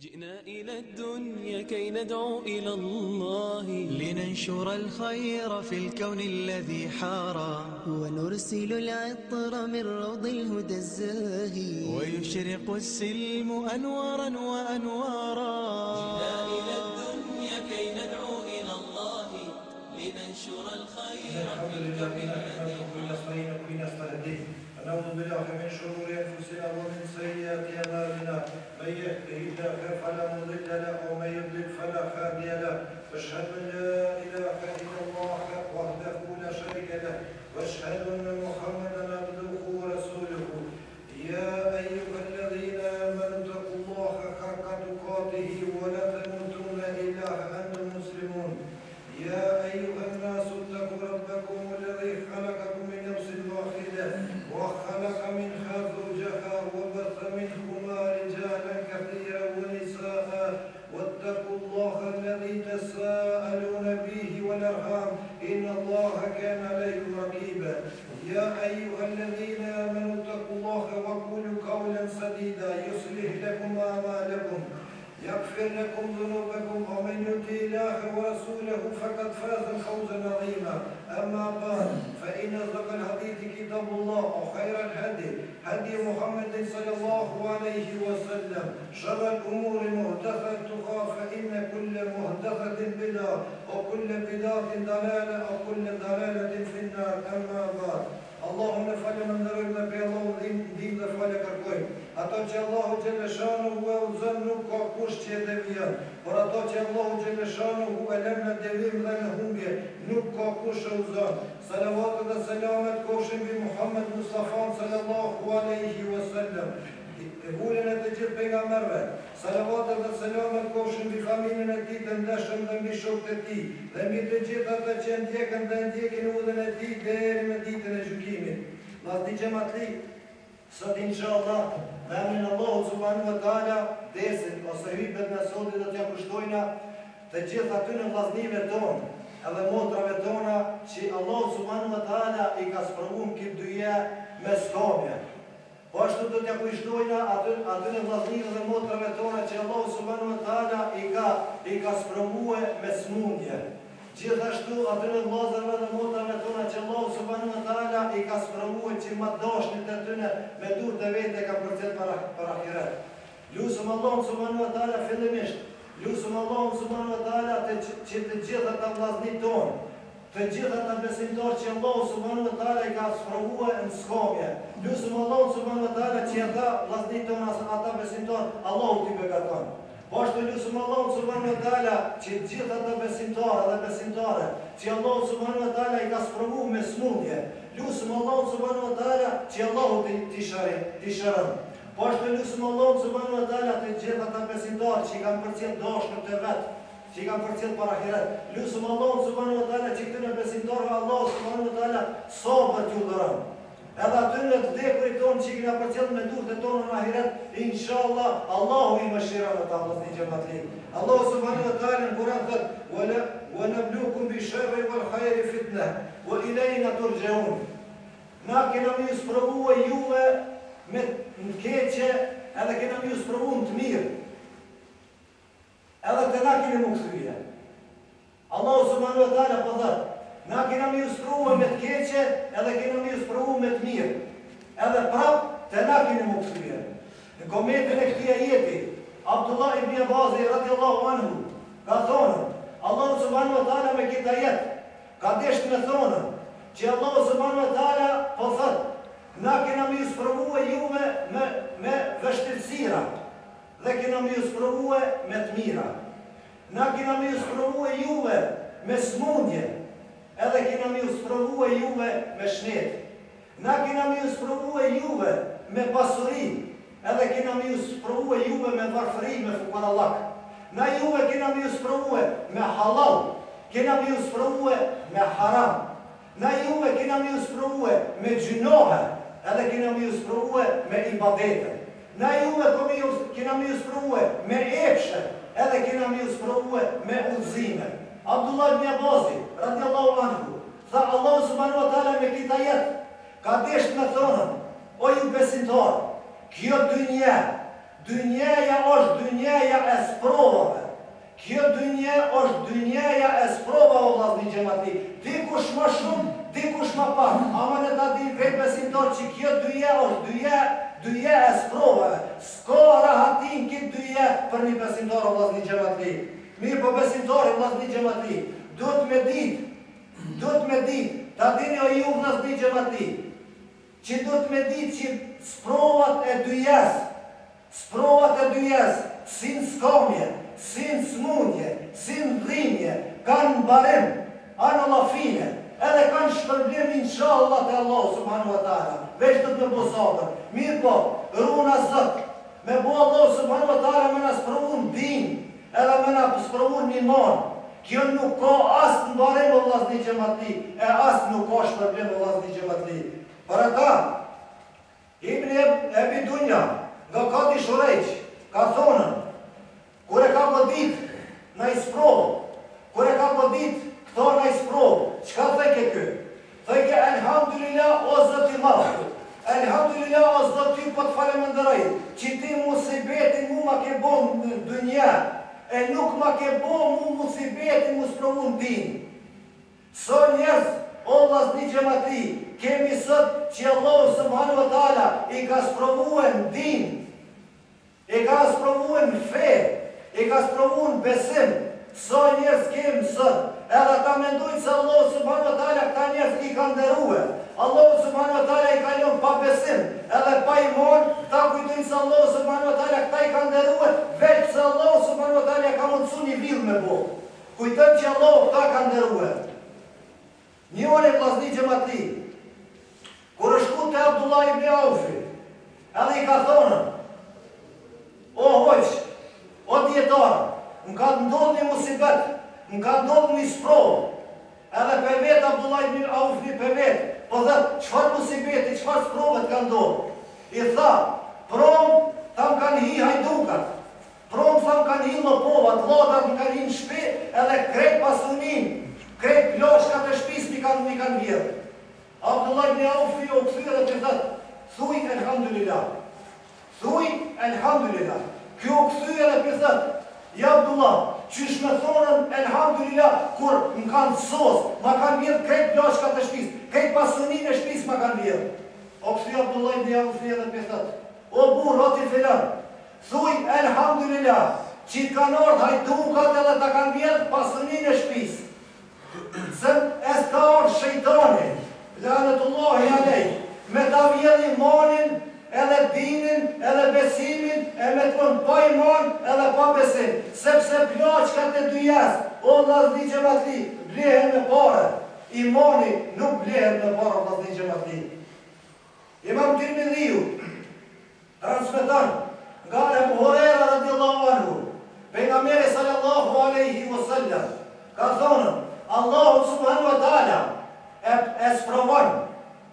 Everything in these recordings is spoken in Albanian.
جئنا إلى الدنيا كي ندعو إلى الله لننشر الخير في الكون الذي حارى ونرسل العطر من روض الهدى الزاهي ويشرق السلم أنوارا وأنوارا. جئنا إلى الدنيا كي ندعو إلى الله لننشر الخير الحمد لله نحمده ونستعينه ونعوذ بالله من شرور انفسنا ومن سيئات اعمالنا من يهده الله فلا مضل له ومن يضلل فلا هادي له واشهد ان لا اله الا الله وحده لا شريك له واشهد ان محمدا عبده ورسوله. يا ايها الذين امنوا اتقوا الله حق تقاته ولا تموتن الا وانتم مسلمون. يا ايها الناس اتقوا ربكم الذي خلقكم من نفس واحده وخلق منها زوجها وبث منهما رجالا كثيرا ونساء واتقوا الله الذي تساءلون به والارحام ان الله كان عليكم رقيبا. يا ايها الذين امنوا اتقوا الله وقولوا قولا سديدا يصلح لكم اعمالكم يغفر لكم ذنوبكم ومن يطع الله ورسوله فقد فاز فوزا عظيما. اما بعد فان اصدق الحديث كتاب الله وخير الهدي هدي محمد صلى الله عليه وسلم. شر الامور محدثاتها فان كل محدثه بدعه وكل بدعه ضلاله وكل ضلاله في النار. اما بعد Allahun e falenderojmë dhe për Allahun ndihmë dhe falë kërkojmë. Ato që Allahu xhaleshanu e udhëzon nuk ka kush që e devijon, por ato që Allahu xhaleshanu e lën në devim dhe në humbje nuk ka kush e udhëzon. Salavat dhe selamet qofshin mbi Muhammed Mustafa sallallahu alaihi wasallam. E vulën e të gjithë pejgamberëve. Salavat dhe selamet qofshin mbi familjen e tij të ndeshëm dhe mbi shokët e tij dhe mbi të gjithë ata që ndjekën dhe ndjekin udhën e tij deri në ditën e gjykimit. Vllazë xhamatli, sot inshallah me emrin e Allahut subhanahu wa taala desin ose hyrjet në sotit do t'ja kushtojna të gjithë atyre vllaznive tonë edhe motrave tona që Allahu subhanahu wa taala i ka sprovuar këtë dyja me skamje. Po ashtu do t'ja kushtojna atyre vllaznive dhe motrave tona që Allahu subhanahu wa taala i ka sprovuar me smundje. Gjithashtu atyre vllazërve dhe motrave tona që Allahu subhanahu wa taala i ka sprovuar që ma dashnit e tyre me durë të vete ka përcjell para ahiret. Lusim Allahun subhanahu wa taala fillimisht. Lusim Allahun subhanahu wa taala që të gjitha ata vllaznit tonë, të gjitha ata besimtarë që Allahu subhanahu wa taala i ka sprovuar në skamje. Lusim Allahun subhanahu wa taala që ata vllaznit tonë, ata besimtarë, Allahu t'i begaton. Po ashtu lusim Allahun subhanahu wa taala që gjithë ata besimtarë dhe besimtare që Allahu subhanahu wa taala i ka sprovuar me smundje. Lusim Allahun subhanahu wa taala që Allahu t'i shëron. Po ashtu lusim Allahun subhanahu wa taala të gjithë ata besimtarë që i kanë përcjell dashkët e vet, që i kanë përcjell para ahiret. Lusim Allahun subhanahu wa taala që këtyre besimtarëve Allahu subhanahu wa taala sabër t'ju dhuron. Edhe atyre të vdekurit tonë që i kena përcjell me durët e tonë në ahiret, inshallah Allahu i mëshiron ata vllazni xhamatli. Allahu subhanahu wa taala në Kur'an thotë: "Wa nabluukum bish-sharri wal-khayri fitna wa ilayna turja'un." Na kena më sprovuar juve me në keqe, edhe kena më sprovuar të mirë. Edhe të na keni më kthye. Allahu subhanahu wa taala po thotë: na kena më sprovuar me të keqe, edhe kena më sprovuar me të mirë. Edhe prap të na keni më kthye. Në komentin e këtij ajeti, Abdullah ibn Abbas radhiyallahu anhu ka thonë: Allahu subhanahu wa taala me këtë ajet ka deshur me thonë që Allahu subhanahu wa taala po thotë: na kena më sprovuar juve me vështirësira dhe kena më sprovuar me të mira. Na kena më sprovuar juve me smundje, edhe kena më sprovuar juve me shnet. Na kena më sprovuar juve me pasuri, edhe kena më sprovuar juve me varfëri, me fukarallak. Na juve kena më sprovuar me halal, kena më sprovuar me haram. Na juve kena më sprovuar me gjinohe, edhe kena më sprovuar me ibadete. Na juve kena më sprovuar me epshe, edhe kena më sprovuar me udhëzime. Abdullah ibn Abbas radhiyallahu anhu tha: Allahu subhanahu wa taala me këtë ajet ka deshur me thonë: o ju besimtar, kjo dynja është dynjaja dynjaja e sprovave. Kjo dynje është dynjaja e sprovave, o vllazni xhamati. Dikush më shumë, dikush më pak. Ama ne ta di vetë besimtar që kjo dynje është dynje e sprovave. S'ka rahatin këtë dynje për një besimtar, o vllazni xhamati. Mirë po besimtari, vllazni xhamati, duhet me ditë, ta dini o ju vllazni xhamati, që duhet me ditë që sprovat e dyjes, sin skamje, sin smundje, sin dhimje, kanë barim, anë lafine, edhe kanë shpërblim inshallah te Allahu subhanahu wa taala. Veç të me bo sabër. Mirë po, runa Zot, me bo Allahu subhanahu wa taala me na sprovun din, edhe me na sprovun iman. Kjo nuk ka asë në barim, o vllazni xhamati, e asë nuk ka shpërblim, o vllazni xhamati. Për ata, Ibn Ebi Dunja, nga Kati Shurejq, ka thonën, kur e ka godit në isprovë, kur e ka godit këto në isprovë, qka thëjke kë? Thëjke, elhamdulillah, o Zot i madh, elhamdulillah, o Zot i po të falemëndëroj, që ti musibetin mu ma ke bo në dynja, e nuk ma ke bo mu musibetin mu sprovu në din. So njerëz, o vllazni xhamati, kemi sot që Allahu subhanahu wa taala i ka sprovuar din, i ka sprovuar fe, i ka sprovuar besim. So njerëz kemi sot, edhe ta mendojnë se Allahu subhanahu wa taala këta njerëz i ka nderuar. Allahu subhanahu wa taala i ka lënë pa besim, edhe pa iman, ta kujtojnë se Allahu subhanahu wa taala këta i ka nderuar, veç se Allahu subhanahu wa taala ka mundsu një vill me bo. Kujtojnë që Allahu këta ka nderuar. Njëri vllazni xhamati, kur është shku te Abdullah ibn Aufi, edhe i ka thonë, o hoq, o dietar, më ka ndodhur një musibet, më ka ndodhur një sprovë, edhe për vetë Abdullah ibn Aufi për vetë, po dhe qëfar musibeti, qëfar sprovet ka ndodhur? I tha, prom, tam kanë hi hajdukat, prom, tam kanë hi lopovat, lodat më kanë hi në shpi, edhe krejt pasunin, krejt ploshkat e shpis mi kanë vjerë. Abdullah ibn Aufi o këthyre dhe të thëtë, thuj elhamdulillah, thuj elhamdulillah. Kjo këthyre dhe të thëtë, ja Abdullah, qysh me thonën elhamdulillah, kur më kanë sos, ma kanë vjerë krejt ploshkat e shpis, krejt pasunin e shpis ma kanë vjerë. O këthyre Abdullah ibn Aufi dhe të thëtë, o burr, o ti filan, thuj elhamdulillah, që i kanë ardhur hajdukat edhe ta kanë vjerë pasunin e shpis. Se e s'ka ardhur shejtani, lanetullahi alej, me ta vjedh imanin, edhe dinin, edhe besimin, e me të mënë pa iman, edhe pa besim. Sepse plaçkat e dyjes, o vllazni xhamati, blehen me pare. Imani nuk blehen me pare, vllazni xhamati. Imam Tirmidhiu transmeton nga Ebu Hurajra radhiyallahu anhu, pejgamberi sallallahu alaihi wasallam ka thonë, Allahu subhanahu wa taala e sprovon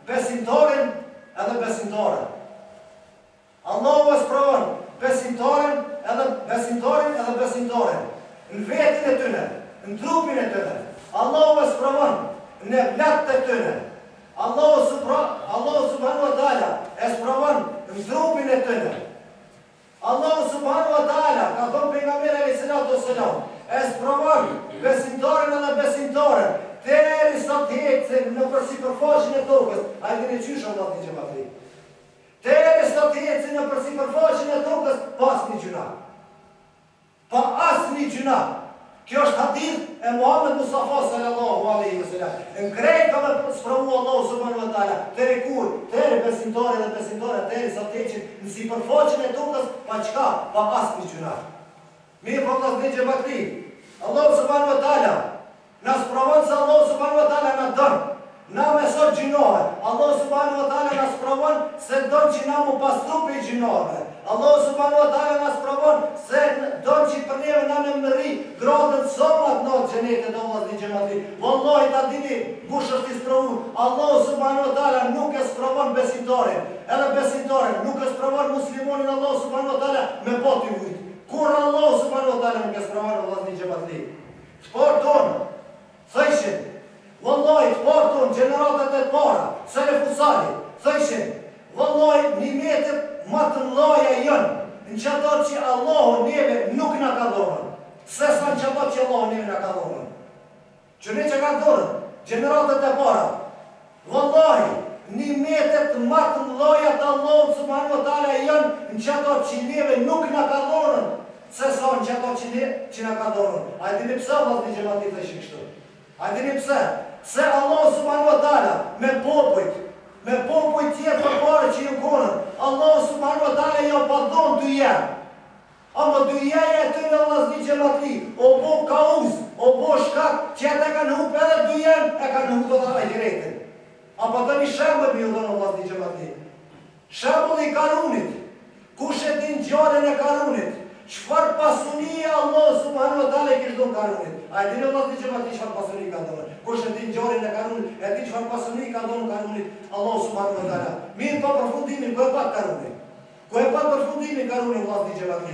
besimtarin edhe besimtaren. Allahu e sprovon besimtarin edhe besimtaren. Në vetin e tyne, në trupin e tyne. Allahu e sprovon në vlatë të tyne. Allahu subhanahu wa taala e sprovon në trupin e tyne. Allahu subhanahu wa taala, ka thonë pejgamberi alayhi salatu wassalam, e sprovon besimtarin edhe besimtaren, deri sa të ecën në përsipërfaqen e tokës. A i dini qysh Allah t'i xhamati? Deri sa të ecën në përsipërfaqen e tokës, pa asnjë gjuna. Pa asnjë gjuna. Kjo është hadith e Muhammed Mustafa sallallahu alaihi wasallam. Në krejt ka me sprovu Allahu subhanahu wa taala, deri kur, deri besimtari dhe besimtare, deri sa të ecën në sipërfaqen e tokës, pa çka, pa asnjë gjuna. Mirë po vllazni xhamati, Allahu subhanahu wa taala na sprovon se Allahu subhanahu wa taala na don. Na me sot gjinohe. Allahu subhanahu wa taala na sprovon se don që na mu pastru pe gjinohe. Allahu subhanahu wa taala na sprovon se don që për neve na me mëri gradën somat në xhenetin e Allahut xhamati. Wallahi ta dini kush është i sprovuar. Allahu subhanahu wa taala nuk e sprovon besimtarin, edhe besimtarin nuk e sprovon muslimonin. Allahu subhanahu wa taala me boti ujit. Kur Allahu subhanahu wa taala nuk e sprovon Allahut xhamati. Sport tonë thëshin, wallahi të parton gjeneratët e para, Selefusali, thëshin, wallahi një metër më të mëdha janë, në çato që Allahu neve nuk ato që Allah neve në ka dhonën. Që ne që ka dhonën, gjeneratët e para, vallahi, nimetet më të mëdha të Allahut subhanahu wa taala janë në çato që neve nuk na ka dhonën, se sa në çato që na ka dhonën. A dini pse Allah në xhamati thëshë kështu? A dini pse? Se Allah subhanahu wa taala me popujt tjerë përpara që ju konën, Allah subhanahu wa taala ja pa dhon dyja. Ama dyjaja e tyre vllazni xhamati, o bo kauz, o bo shkak që ata kanë humbur edhe dyjan, e kanë humbur edhe ahiretin. Apo të një shembër me ju dhënë Allah një gjëmati. Shembër i Karunit. Kush e din gjallën e Karunit? Çfarë pasunie Allah subhanahu wa taala kishte dhënë Karunit? A e dini Allah një gjëmati çfarë pasunie ka dhënë? Kush e din gjallën e Karunit? E di çfarë pasunie ka dhënë Karunit Allah subhanahu wa taala? Mirë pa përfundimin, ku e pa Karunit? Ku e pa përfundimin Karunit Allah një gjëmati?